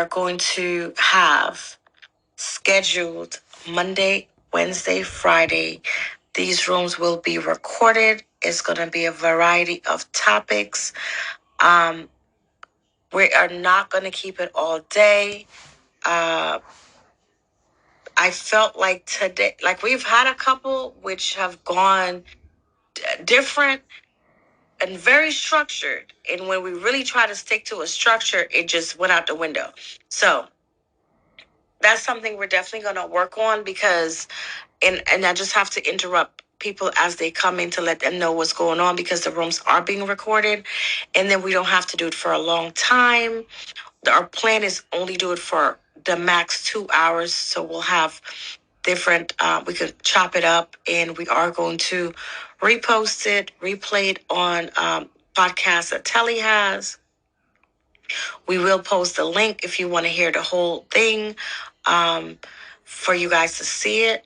are going to have scheduled Monday, Wednesday, Friday. These rooms will be recorded. It's going to be a variety of topics. We are not going to keep it all day. I felt like today, like we've had a couple which have gone different and very structured. And when we really try to stick to a structure, it just went out the window. So that's something we're definitely going to work on because, and I just have to interrupt people as they come in to let them know what's going on because the rooms are being recorded. And then we don't have to do it for a long time. Our plan is only do it for the max 2 hours. So we'll have different, we could chop it up, and we are going to repost it, replay it on podcasts that Telly has. We will post a link if you want to hear the whole thing for you guys to see it.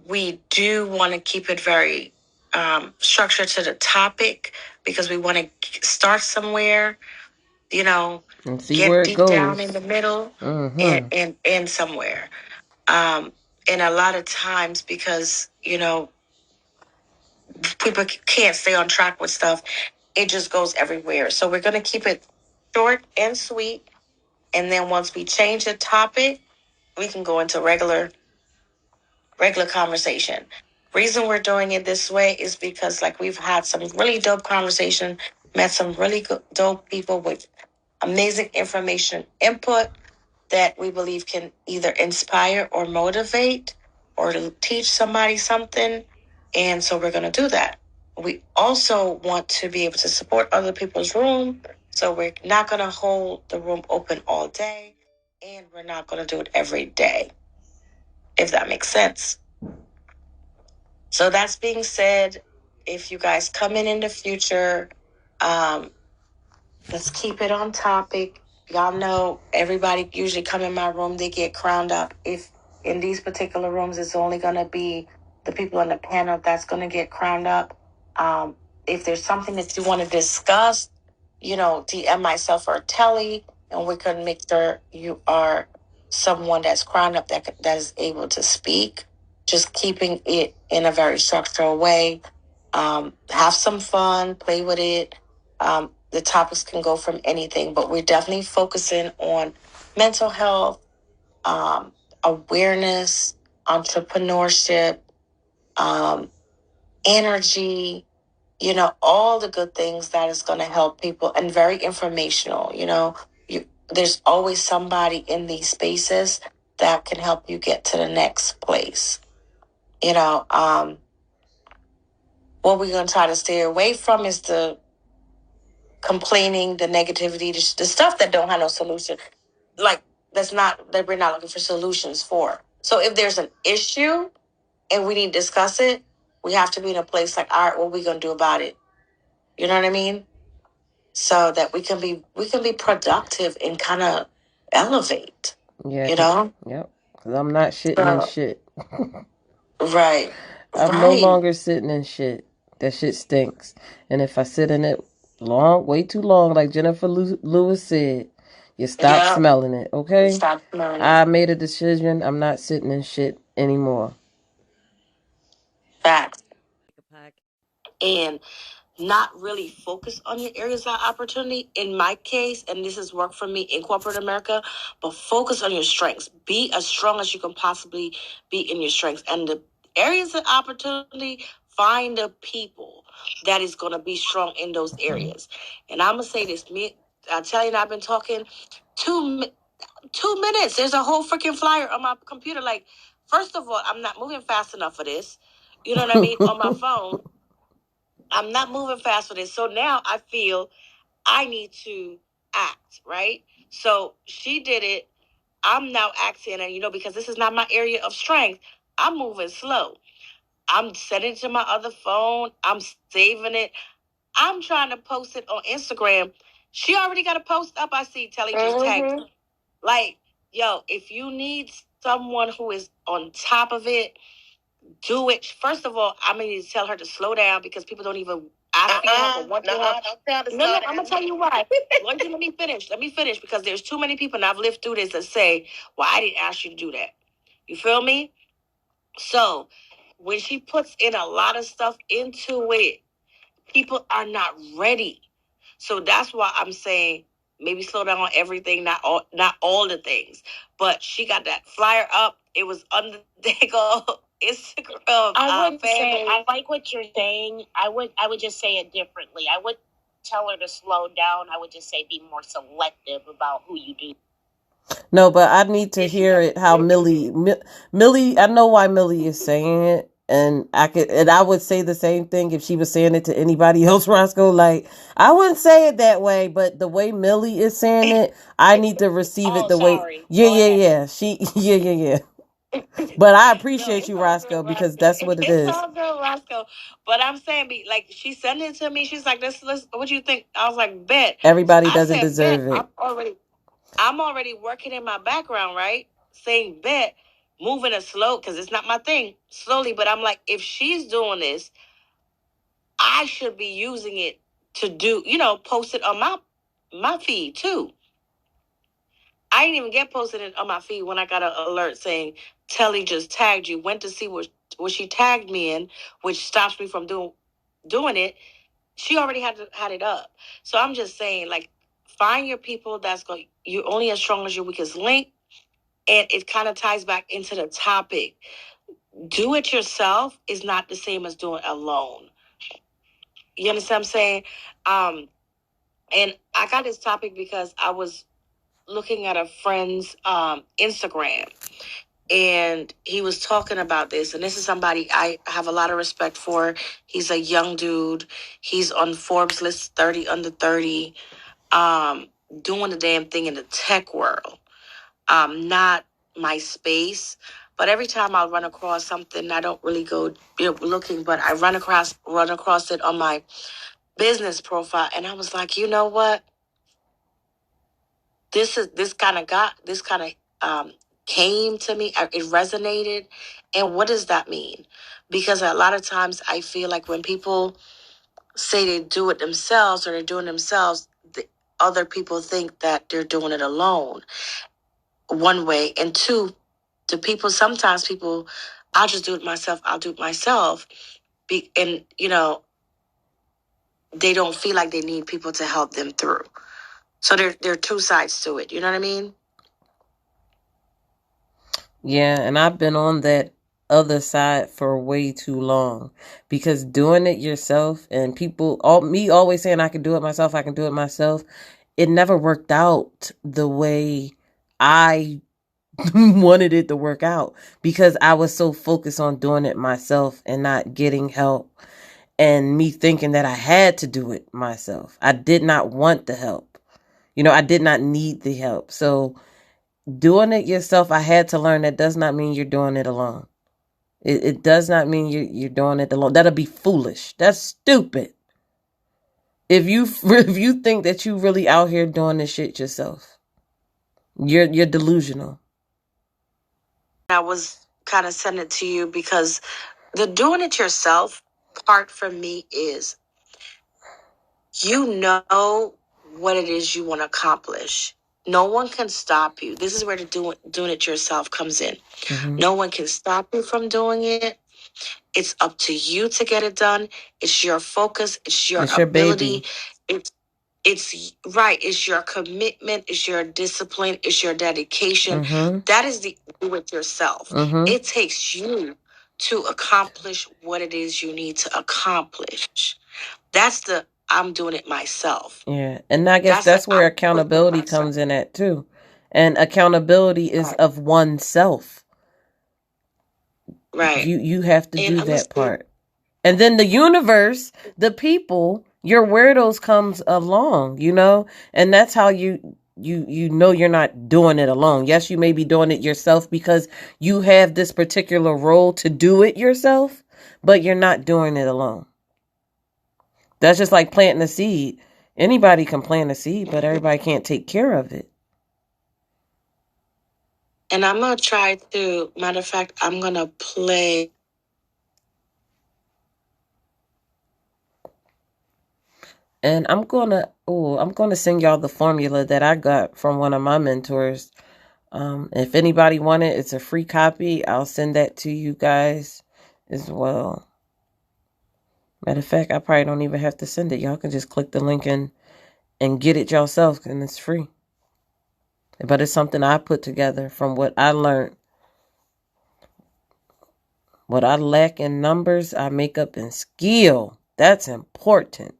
We do want to keep it very structured to the topic because we want to start somewhere, you know, and see get where it deep goes. down in the middle and end somewhere. And a lot of times because, you know, people can't stay on track with stuff, it just goes everywhere. So we're going to keep it short and sweet. And then once we change the topic, we can go into regular conversation. Reason we're doing it this way is because like we've had some really dope conversation, met some really dope people with amazing information input that we believe can either inspire or motivate or to teach somebody something. And so we're going to do that. We also want to be able to support other people's room. So we're not going to hold the room open all day, and we're not going to do it every day, if that makes sense. So that's being said, if you guys come in the future, let's keep it on topic. Y'all know everybody usually come in my room, they get crowned up. If in these particular rooms, it's only going to be the people on the panel that's going to get crowned up. If there's something that you want to discuss, you know, DM myself or Telly, and we can make sure you are someone that's crowned up that is able to speak. Just keeping it in a very structural way. Have some fun, play with it. The topics can go from anything, but we're definitely focusing on mental health, awareness, entrepreneurship, energy, you know, all the good things that is going to help people, and very informational. You know, there's always somebody in these spaces that can help you get to the next place. You know, what we're going to try to stay away from is the complaining, the negativity, the stuff that don't have no solution. Like that we're not looking for solutions for. So if there's an issue and we need to discuss it, we have to be in a place like, all right, what are we going to do about it? You know what I mean? So that we can be productive and kind of elevate. Yeah. You know? Yep. Because I'm not sitting in shit. Right. I'm no longer sitting in shit. That shit stinks. And if I sit in it way too long, like Jennifer Lewis said, you stop smelling it, okay? Stop smelling it. I made a decision. I'm not sitting in shit anymore. Facts. And not really focus on your areas of opportunity. In my case, and this has worked for me in corporate America, but focus on your strengths. Be as strong as you can possibly be in your strengths. And the areas of opportunity, find the people that is going to be strong in those areas. And I'm going to say this, Telly and I've been talking 2 minutes. There's a whole freaking flyer on my computer. Like, first of all, I'm not moving fast enough for this. You know what I mean? On my phone. I'm not moving fast for this. So now I feel I need to act, right? So she did it. I'm now acting, and, you know, because this is not my area of strength, I'm moving slow. I'm sending it to my other phone. I'm saving it. I'm trying to post it on Instagram. She already got a post up. I see Telly just tagged. Like, yo, if you need someone who is on top of it, do it. First of all, I'm going to tell her to slow down because people don't even I feel like one thing. No, I'm gonna tell you why. Let me finish. Let me finish because there's too many people, and I've lived through this that say, "Well, I didn't ask you to do that." You feel me? So when she puts in a lot of stuff into it, people are not ready. So that's why I'm saying maybe slow down on everything, not all the things. But she got that flyer up. It was on the Instagram. I would say I like what you're saying. I would just say it differently. I would tell her to slow down. I would just say be more selective about who you do. No, but I need to hear it. How Millie, I know why Millie is saying it, and I would say the same thing if she was saying it to anybody else. Roscoe, like I wouldn't say it that way, but the way Millie is saying it, I need to receive it the way. Yeah. Yeah. But I appreciate you, Roscoe, because that's what it is. It's all good, Roscoe. But I'm saying, like, she sent it to me. She's like, "Let's. What do you think?" I was like, "Bet." Everybody doesn't deserve bet. it. I'm already working in my background, right? Saying bet, moving it slow because it's not my thing. Slowly, but I'm like, if she's doing this, I should be using it to do, post it on my feed too. I didn't even get posted on my feed when I got an alert saying Telly just tagged you. Went to see what she tagged me in, which stops me from doing it. She already had it up. So I'm just saying, like, find your people that's going. You're only as strong as your weakest link, and it kind of ties back into the topic. Do it yourself is not the same as doing it alone. You understand what I'm saying? And I got this topic because I was looking at a friend's Instagram, and he was talking about this. And this is somebody I have a lot of respect for. He's a young dude. He's on Forbes list 30 under 30, doing the damn thing in the tech world. Not my space, but every time I run across something, I don't really go looking, but I run across it on my business profile, and I was like, you know what? This kind of came to me. It resonated, and what does that mean? Because a lot of times I feel like when people say they do it themselves or they're doing themselves, the other people think that they're doing it alone. One way, and two, sometimes people, I'll just do it myself. I'll do it myself, and they don't feel like they need people to help them through. So there are two sides to it. You know what I mean? Yeah, and I've been on that other side for way too long, because doing it yourself and me always saying I can do it myself, it never worked out the way I wanted it to work out, because I was so focused on doing it myself and not getting help, and me thinking that I had to do it myself. I did not want the help. I did not need the help. So doing it yourself, I had to learn that does not mean you're doing it alone. It does not mean you're doing it alone. That'll be foolish. That's stupid. If you if you think that you really out here doing this shit yourself, you're delusional. I was kind of sending it to you because the doing it yourself part for me is what it is you want to accomplish. No one can stop you. This is where the doing it yourself comes in. Mm-hmm. No one can stop you from doing it. It's up to you to get it done. It's your focus. It's your ability. It's right. It's your commitment. It's your discipline. It's your dedication. Mm-hmm. That is the do it yourself. Mm-hmm. It takes you to accomplish what it is you need to accomplish. That's the I'm doing it myself. Yeah, and I guess that's where accountability comes in at too. And accountability is of oneself. Right. You have to do that part. And then the universe, the people, your weirdos comes along, and that's how you know you're not doing it alone. Yes, you may be doing it yourself because you have this particular role to do it yourself, but you're not doing it alone. That's just like planting a seed. Anybody can plant a seed, but everybody can't take care of it. And I'm going to try to, matter of fact, I'm going to play And I'm gonna send y'all the formula that I got from one of my mentors. If anybody want it, it's a free copy. I'll send that to you guys as well. Matter of fact, I probably don't even have to send it. Y'all can just click the link and get it yourself, and it's free. But it's something I put together from what I learned. What I lack in numbers, I make up in skill. That's important.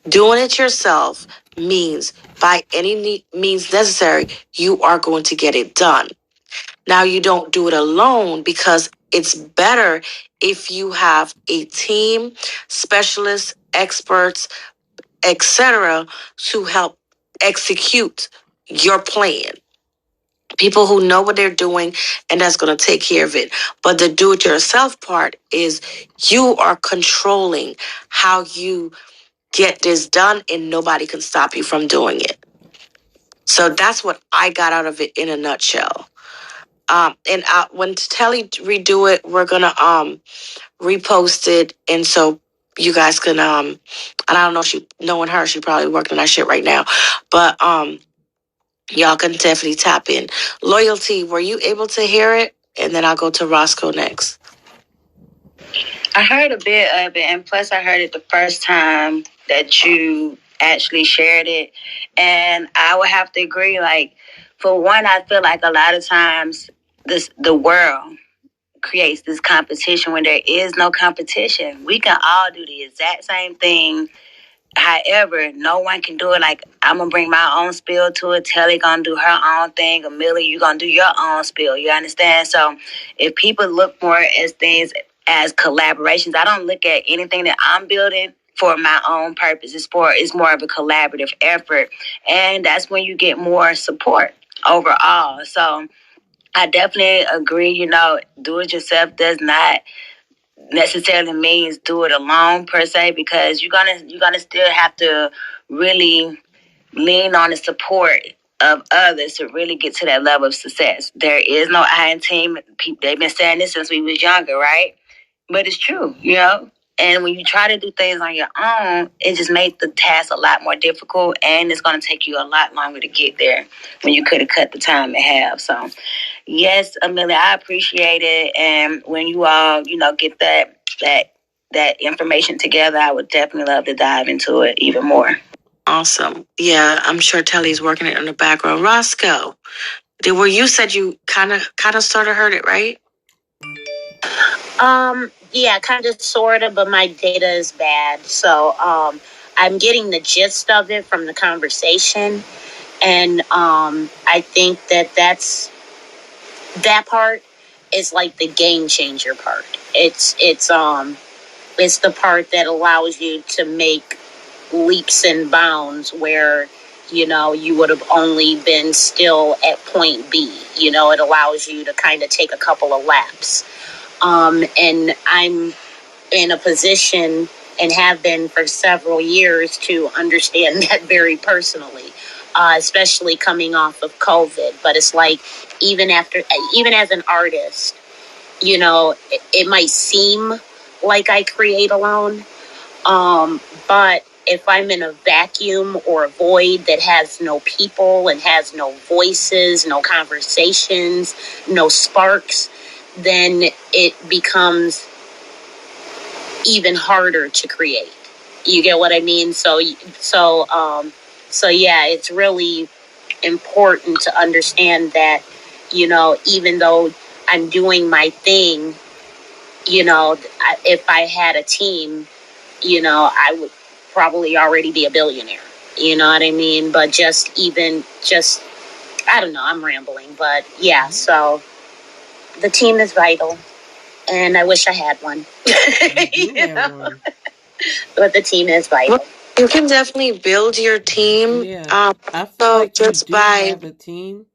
Doing it yourself means by any means necessary, you are going to get it done. Now, you don't do it alone because it's better if you have a team, specialists, experts, etc., to help execute your plan. People who know what they're doing, and that's going to take care of it. But the do-it-yourself part is you are controlling how you get this done, and nobody can stop you from doing it. So that's what I got out of it in a nutshell. And when Telly redo it, we're gonna repost it, and so you guys can and I don't know if knowing her, she probably working on that shit right now, but y'all can definitely tap in. Loyalty, were you able to hear it? And then I'll go to Roscoe next. I heard a bit of it, and plus I heard it the first time that you actually shared it. And I would have to agree, like, for one, I feel like a lot of times the world creates this competition when there is no competition. We can all do the exact same thing. However, no one can do it. Like, I'm going to bring my own spill to it. Telly going to do her own thing. Amelia, you going to do your own spill. You understand? So if people look more as things as collaborations, I don't look at anything that I'm building for my own purpose. It's more of a collaborative effort. And that's when you get more support overall. So I definitely agree, do it yourself does not necessarily means do it alone per se, because you're gonna still have to really lean on the support of others to really get to that level of success. There is no I in team. They've been saying this since we was younger, right? But it's true, And when you try to do things on your own, it just makes the task a lot more difficult, and it's going to take you a lot longer to get there when you could have cut the time in half. So, yes, Amelia, I appreciate it. And when you all, get that information together, I would definitely love to dive into it even more. Awesome. Yeah, I'm sure Telly's working it in the background. Roscoe, you said you kind of sort of heard it, right? Yeah, kind of, sort of, but my data is bad. So, I'm getting the gist of it from the conversation. And, I think that part is like the game changer part. It's the part that allows you to make leaps and bounds where, you would have only been still at point B. It allows you to kind of take a couple of laps. And I'm in a position, and have been for several years, to understand that very personally, especially coming off of COVID. But it's like, even as an artist, it might seem like I create alone. But if I'm in a vacuum or a void that has no people and has no voices, no conversations, no sparks, then it becomes even harder to create. You get what I mean? So yeah, it's really important to understand that, even though I'm doing my thing, if I had a team, I would probably already be a billionaire. You know what I mean? But I don't know, I'm rambling, but yeah, so the team is vital, and I wish I had one. One. But the team is vital. Well, you can definitely build your team. Yeah, I feel like just you do have a team.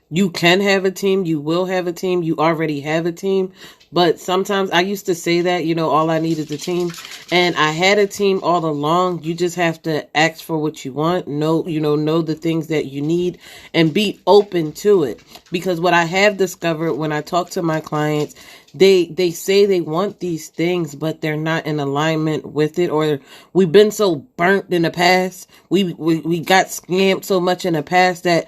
You can have a team. You will have a team. You already have a team. But sometimes I used to say that, all I need is a team. And I had a team all along. You just have to ask for what you want. Know the things that you need and be open to it. Because what I have discovered when I talk to my clients, they say they want these things, but they're not in alignment with it, or we've been so burnt in the past. We got scammed so much in the past that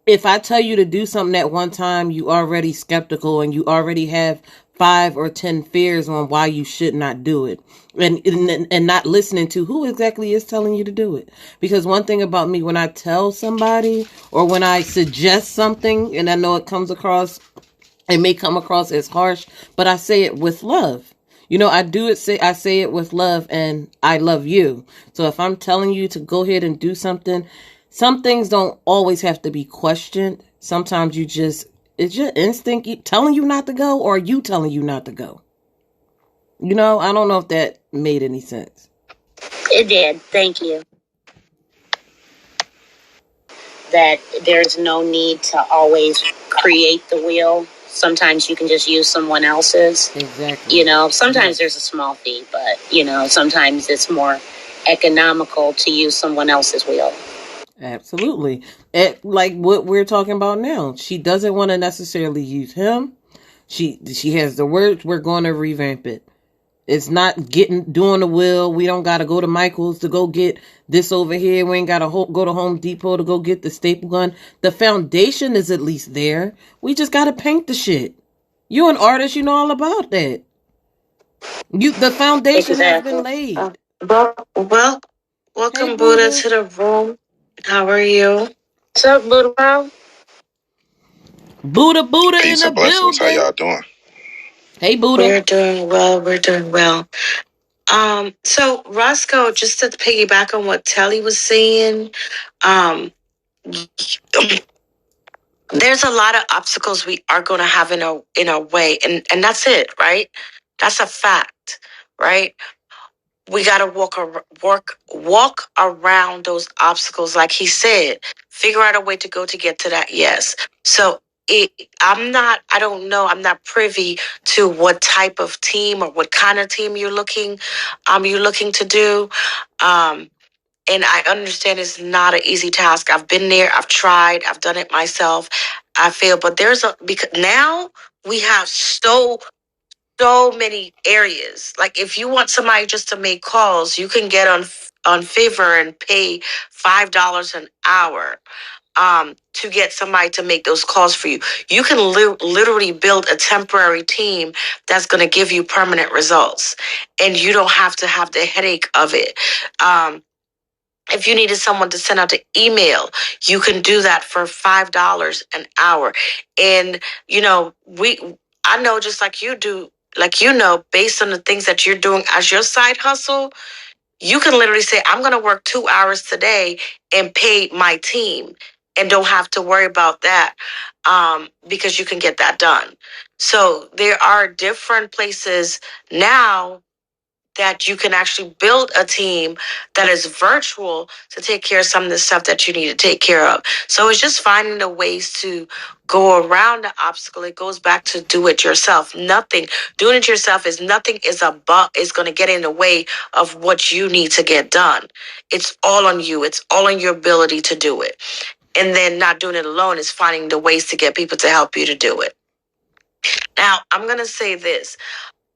if I tell you to do something at one time, you already skeptical and you already have 5 or 10 fears on why you should not do it. And not listening to who exactly is telling you to do it. Because one thing about me, when I tell somebody or when I suggest something, and I know it may come across as harsh, but I say it with love. I say it with love, and I love you. So if I'm telling you to go ahead and do something, some things don't always have to be questioned. Sometimes it's your instinct telling you not to go, or you telling you not to go. I don't know if that made any sense. It did. Thank you. That there's no need to always create the wheel. Sometimes you can just use someone else's. Exactly. Sometimes there's a small fee, but, sometimes it's more economical to use someone else's wheel. Absolutely. Like what we're talking about now. She doesn't want to necessarily use him. She has the words, we're going to revamp it. It's not doing the will. We don't got to go to Michael's to go get this over here. We ain't got to go to Home Depot to go get the staple gun. The foundation is at least there. We just got to paint the shit. You're an artist. You know all about that. The foundation has been laid. Welcome, Hey, Buddha, to the room. How are you? What's up, Buddha? Buddha Peace in and the blessings. How building. y'all doing? Hey, Buddha. We're doing well. So Roscoe, just to piggyback on what Telly was saying, there's a lot of obstacles we are going to have in our way, and that's it, right? That's a fact, right? We got to walk around those obstacles, like he said. Figure out a way to get to that yes. So I don't know. I'm not privy to what type of team or what kind of team you're looking to do. And I understand it's not an easy task. I've been there. I've tried. I've done it myself. I feel, but because now we have so many areas. Like if you want somebody just to make calls, you can get on Fiverr and pay $5 an hour to get somebody to make those calls for you. You can literally build a temporary team that's going to give you permanent results, and you don't have to have the headache of it. If you needed someone to send out the email, you can do that for $5 an hour. And I know, just like you do, based on the things that you're doing as your side hustle, you can literally say, I'm going to work 2 hours today and pay my team and don't have to worry about that, because you can get that done. So there are different places now that you can actually build a team that is virtual to take care of some of the stuff that you need to take care of. So it's just finding the ways to go around the obstacle. It goes back to do it yourself. Doing it yourself is going to get in the way of what you need to get done. It's all on you. It's all on your ability to do it. And then not doing it alone is finding the ways to get people to help you to do it. Now, I'm going to say this.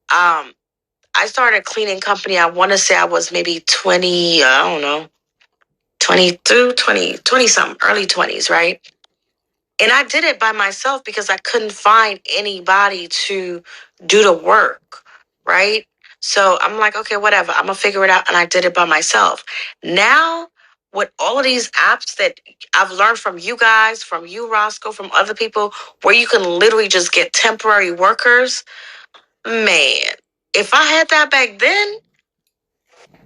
I started a cleaning company. I want to say I was maybe 20, I don't know, 22, 20 something, early 20s, right? And I did it by myself because I couldn't find anybody to do the work, right? So I'm like, okay, whatever. I'm going to figure it out. And I did it by myself. Now, with all of these apps that I've learned from you guys, from you, Roscoe, from other people, where you can literally just get temporary workers, man, if I had that back then,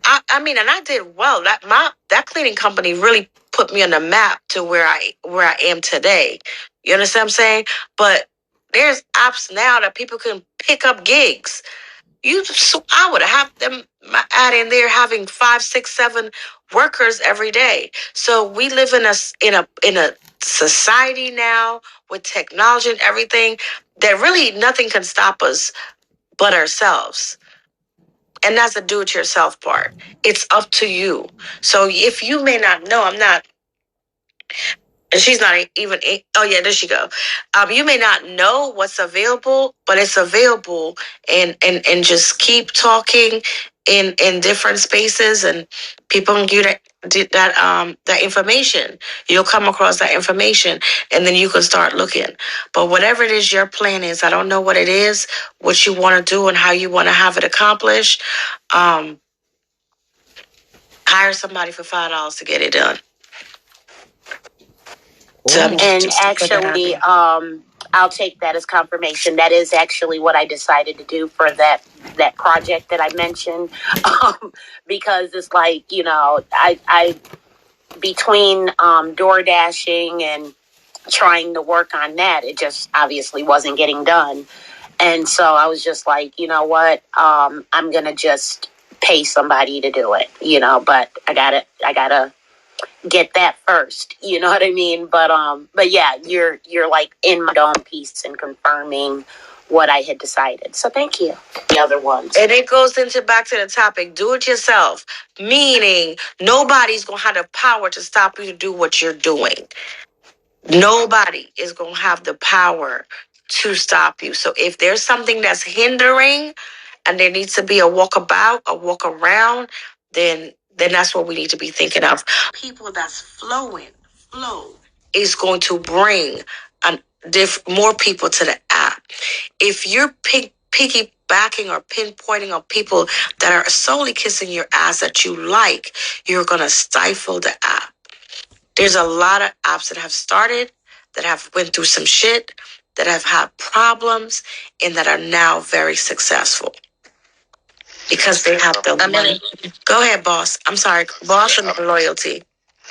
I mean, and I did well. That cleaning company really put me on the map to where I am today. You understand what I'm saying? But there's apps now that people can pick up gigs. So I would have them out in there having 5, 6, 7 workers every day. So we live in a society now with technology and everything that really nothing can stop us but ourselves. And that's the do-it-yourself part. It's up to you. So if you may not know, and she's not even. Oh yeah, there she go. You may not know what's available, but it's available, and just keep talking in different spaces, and people can give that information. You'll come across that information, and then you can start looking. But whatever it is your plan is, I don't know what it is, what you want to do, and how you want to have it accomplished. Hire somebody for $5 to get it done. And actually, I'll take that as confirmation. That is actually what I decided to do for that project that I mentioned, because it's like, you know, I between door dashing and trying to work on that, it just obviously wasn't getting done. And so I was just like, you know what, I'm gonna just pay somebody to do it, you know, but I gotta get that first, you know what I mean? But yeah, you're like in my own piece and confirming what I had decided. So thank you. The other ones. And it goes back to the topic, do it yourself, meaning nobody's gonna have the power to stop you to do what you're doing. Nobody is gonna have the power to stop you. So if there's something that's hindering and there needs to be a walkabout, a walk around, then that's what we need to be thinking of. People that's flow is going to bring more people to the app. If you're piggybacking or pinpointing on people that are solely kissing your ass that you like, you're going to stifle the app. There's a lot of apps that have started, that have went through some shit, that have had problems, and that are now very successful. Because they have the money. Go ahead, boss. I'm sorry. Boss and loyalty.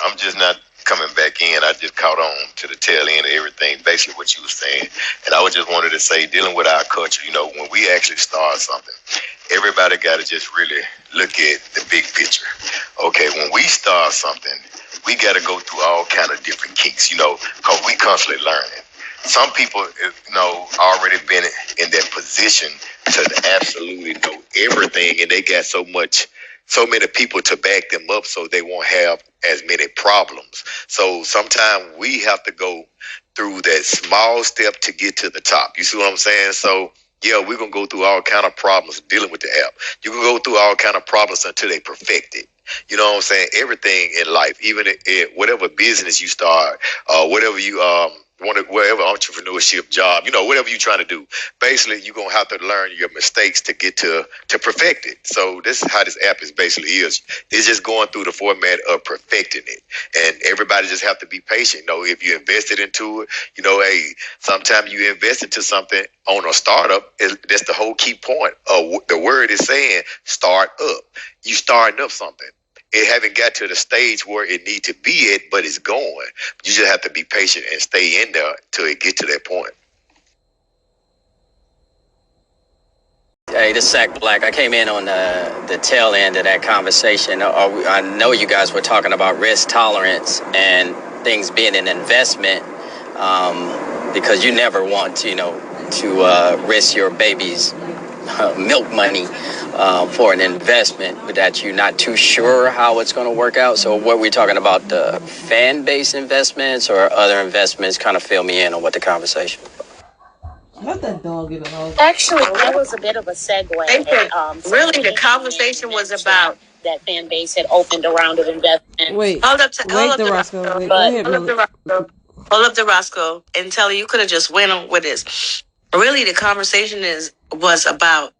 I'm just not coming back in. I just caught on to the tail end of everything, basically what you were saying. And I was just wanted to say, dealing with our culture, you know, when we actually start something, everybody got to just really look at the big picture. Okay, when we start something, we got to go through all kind of different kinks, you know, because we constantly learning. Some people, you know, already been in that position to absolutely know everything, and they got so many people to back them up, so they won't have as many problems. So sometimes we have to go through that small step to get to the top. You see what I'm saying? So yeah, we're gonna go through all kind of problems dealing with the app. You can go through all kind of problems until they perfect it. You know what I'm saying? Everything in life, even in whatever business you start, whatever you whatever entrepreneurship job, you know, whatever you're trying to do, basically you're gonna have to learn your mistakes to get to perfect it. So this is how this app is basically is. It's just going through the format of perfecting it, and everybody just have to be patient. You know, if you invested into it, you know, hey, sometimes you invest into something on a startup. That's the whole key point. The word is saying start up. You starting up something. It haven't got to the stage where it need to be at, but it's going. You just have to be patient and stay in there till it get to that point. Hey, this is Sack Black. I came in on the tail end of that conversation. I know you guys were talking about risk tolerance and things being an investment, because you never want to, you know, to risk your baby's milk money for an investment that you're not too sure how it's going to work out. So what we're talking about, the fan base investments or other investments, kind of fill me in on what the conversation. Let that dog get a hug. Actually, that was a bit of a segue. Really, the conversation was about that fan base had opened a round of investment. Wait, hold up, Roscoe. Hold up to Roscoe and tell you could have just went on with this. Really, the conversation was about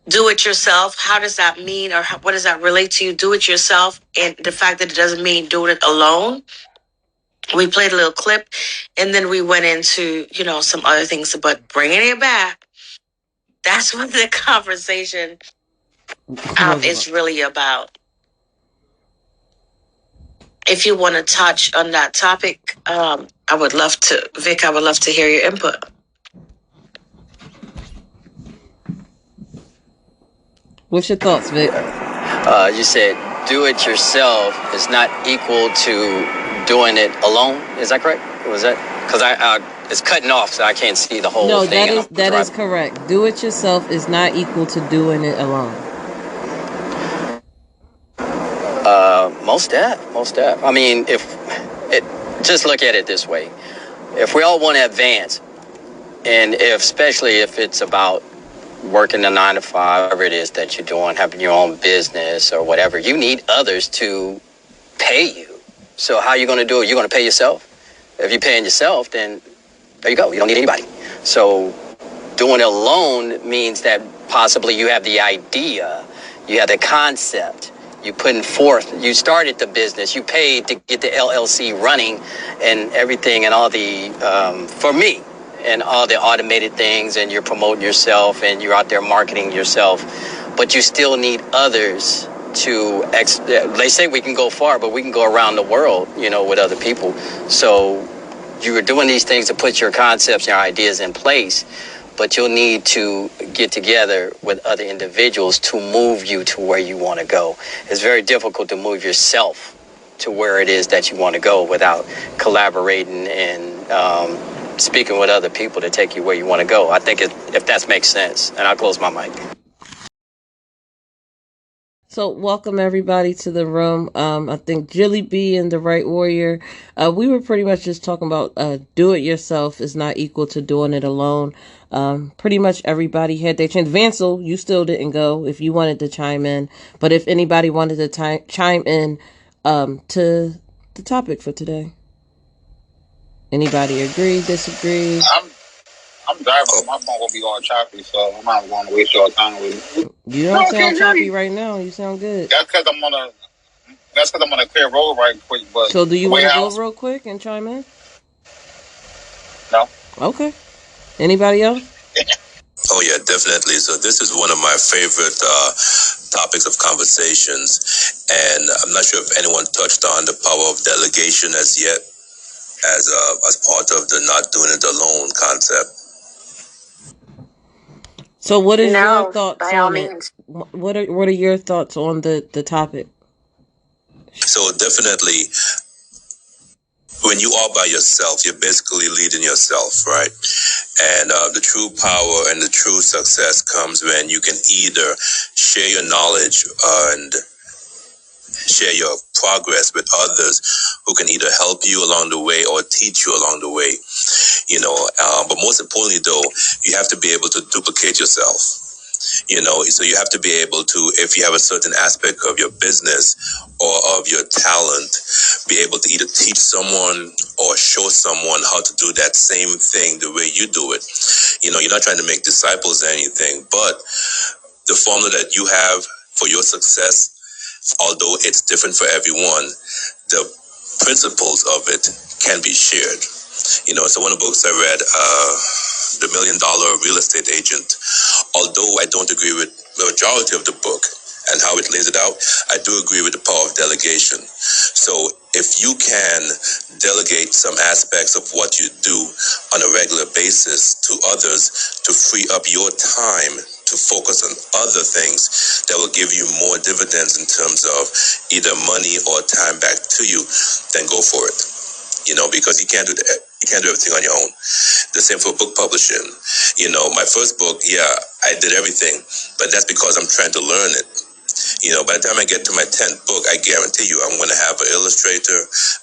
do it yourself. How does that mean, or what does that relate to you? Do it yourself, and the fact that it doesn't mean doing it alone. We played a little clip, and then we went into, you know, some other things, but bringing it back. That's what the conversation is really about. If you want to touch on that topic, I would love to, Vic. I would love to hear your input. What's your thoughts, Vic? You said do it yourself is not equal to doing it alone. Is that correct? Was that? Because it's cutting off, so I can't see the whole thing. No, that is correct. Do it yourself is not equal to doing it alone. Most def. I mean, if just look at it this way. If we all want to advance, and especially if it's about working a 9 to 5, whatever it is that you're doing, having your own business or whatever, you need others to pay you. So how are you going to do it? You're going to pay yourself. If you're paying yourself, then there you go. You don't need anybody. So doing it alone means that possibly you have the idea, you have the concept, you putting forth, you started the business, you paid to get the LLC running and everything and all the, for me, and all the automated things, and you're promoting yourself and you're out there marketing yourself, but you still need others to, they say we can go far, but we can go around the world, with other people. So you're doing these things to put your concepts, your ideas in place, but you'll need to get together with other individuals to move you to where you want to go. It's very difficult to move yourself to where it is that you want to go without collaborating and speaking with other people to take you where you want to go. I think if that makes sense, and I'll close my mic. So welcome everybody to the room. I think Jilly B and the Right Warrior, we were pretty much just talking about do it yourself is not equal to doing it alone. Pretty much everybody had their chance. Vancel, you still didn't go if you wanted to chime in, but if anybody wanted to chime in to the topic for today. Anybody agree, disagree? I'm driving. My phone will be going choppy, so I'm not going to waste your time with it. You don't sound choppy right now. You sound good. That's because I'm on a clear road right quick. But so do you want to go real quick and chime in? No. Okay. Anybody else? Oh yeah, definitely. So this is one of my favorite topics of conversations, and I'm not sure if anyone touched on the power of delegation as yet, as part of the not doing it alone concept. So what is your thoughts on it? What are your thoughts on the topic? So definitely, when you are by yourself, you're basically leading yourself, right? And the true power and the true success comes when you can either share your knowledge and share your progress with others who can either help you along the way or teach you along the way, but most importantly though, you have to be able to duplicate yourself, so you have to be able to, if you have a certain aspect of your business or of your talent, be able to either teach someone or show someone how to do that same thing the way you do it. You're not trying to make disciples or anything, but the formula that you have for your success, although it's different for everyone, the principles of it can be shared. So one of the books I read, The $1 Million Real Estate Agent, although I don't agree with the majority of the book and how it lays it out, I do agree with the power of delegation. So if you can delegate some aspects of what you do on a regular basis to others to free up your time to focus on other things that will give you more dividends in terms of either money or time back to you, then go for it. Because you can't do everything on your own. The same for book publishing. My first book, I did everything, but that's because I'm trying to learn it. By the time I get to my 10th book, I guarantee you I'm going to have an illustrator,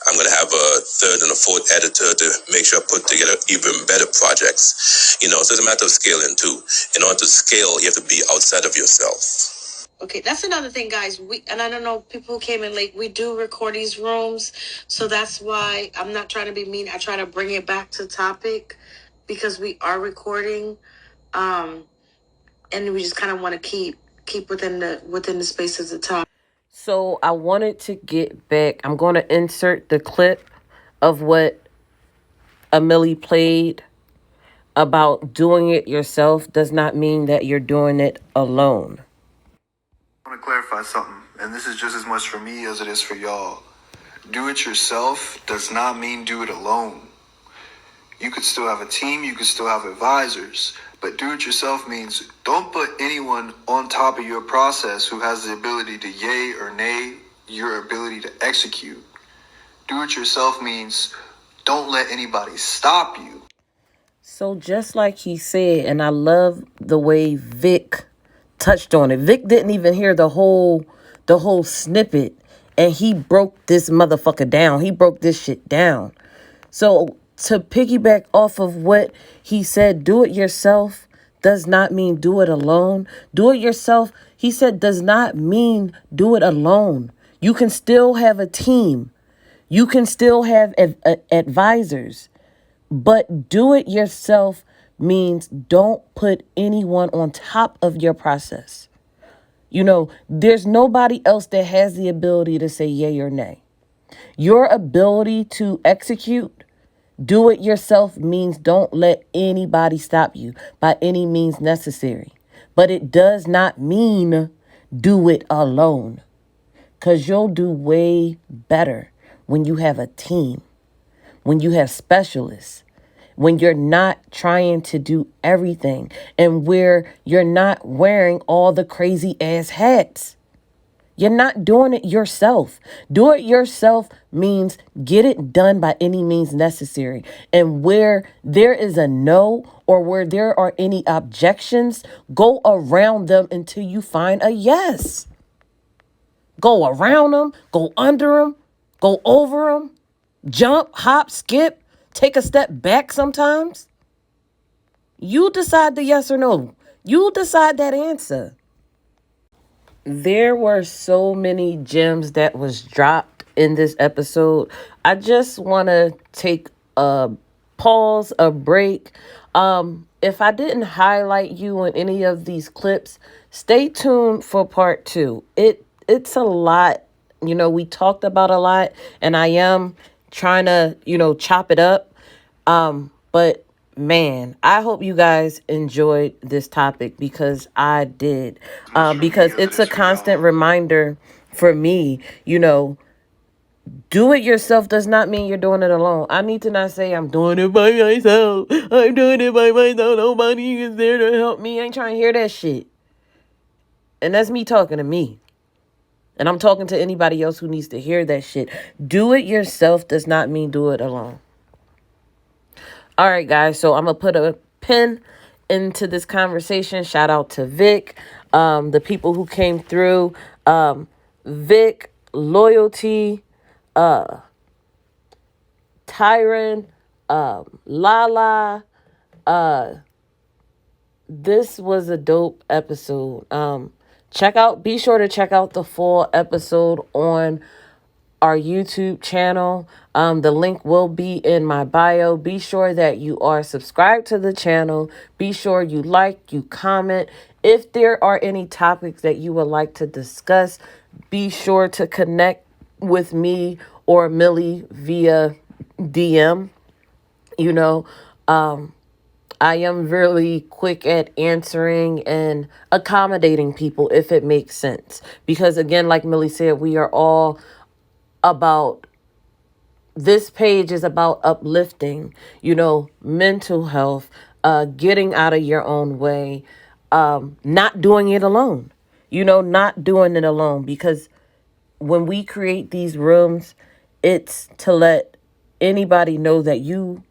I'm going to have a third and a fourth editor to make sure I put together even better projects. So it's a matter of scaling too. In order to scale, you have to be outside of yourself. Okay, that's another thing, guys. And I don't know, people who came in late, we do record these rooms, so that's why I'm not trying to be mean. I try to bring it back to topic because we are recording, and we just kind of want to keep within the space of the topic. So I wanted to get back. I'm going to insert the clip of what Amelie played about doing it yourself does not mean that you're doing it alone. I want to clarify something, and this is just as much for me as it is for y'all. Do it yourself does not mean do it alone. You could still have a team, you could still have advisors, but do it yourself means don't put anyone on top of your process who has the ability to yay or nay your ability to execute. Do it yourself means don't let anybody stop you. So just like he said, and I love the way Vic touched on it. Vic didn't even hear the whole snippet, and he broke this motherfucker down. He broke this shit down. So to piggyback off of what he said, do it yourself does not mean do it alone. Do it yourself, he said, does not mean do it alone. You can still have a team. You can still have advisors. But do it yourself means don't put anyone on top of your process. You know, there's nobody else that has the ability to say yay or nay. Your ability to execute, do it yourself means don't let anybody stop you by any means necessary. But it does not mean do it alone. Because you'll do way better when you have a team, when you have specialists, when you're not trying to do everything, and where you're not wearing all the crazy ass hats. You're not doing it yourself. Do it yourself means get it done by any means necessary. And where there is a no, or where there are any objections, go around them until you find a yes. Go around them, go under them, go over them, jump, hop, skip, take a step back sometimes. You decide the yes or no. You decide that answer. There were so many gems that was dropped in this episode. I just want to take a pause, a break. If I didn't highlight you in any of these clips, stay tuned for part 2. It's a lot. You know, we talked about a lot, and I am trying to, chop it up. But man, I hope you guys enjoyed this topic, because I did. Because it's a constant reminder for me, do it yourself does not mean you're doing it alone. I need to not say I'm doing it by myself. I'm doing it by myself. Nobody is there to help me. I ain't trying to hear that shit. And that's me talking to me. And I'm talking to anybody else who needs to hear that shit. Do it yourself does not mean do it alone. All right, guys. So I'm going to put a pin into this conversation. Shout out to Vic, the people who came through. Vic, Loyalty, Tyron, Lala. This was a dope episode. Be sure to check out the full episode on our YouTube channel. The link will be in my bio. Be sure that you are subscribed to the channel. Be sure you like, you comment. If there are any topics that you would like to discuss, be sure to connect with me or Millie via DM. I am really quick at answering and accommodating people if it makes sense. Because again, like Millie said, we are all about, this page is about uplifting, mental health, getting out of your own way, not doing it alone, not doing it alone. Because when we create these rooms, it's to let anybody know that you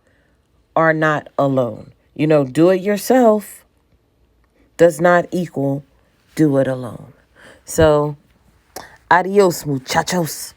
are not alone. Do it yourself does not equal do it alone. So, adios, muchachos.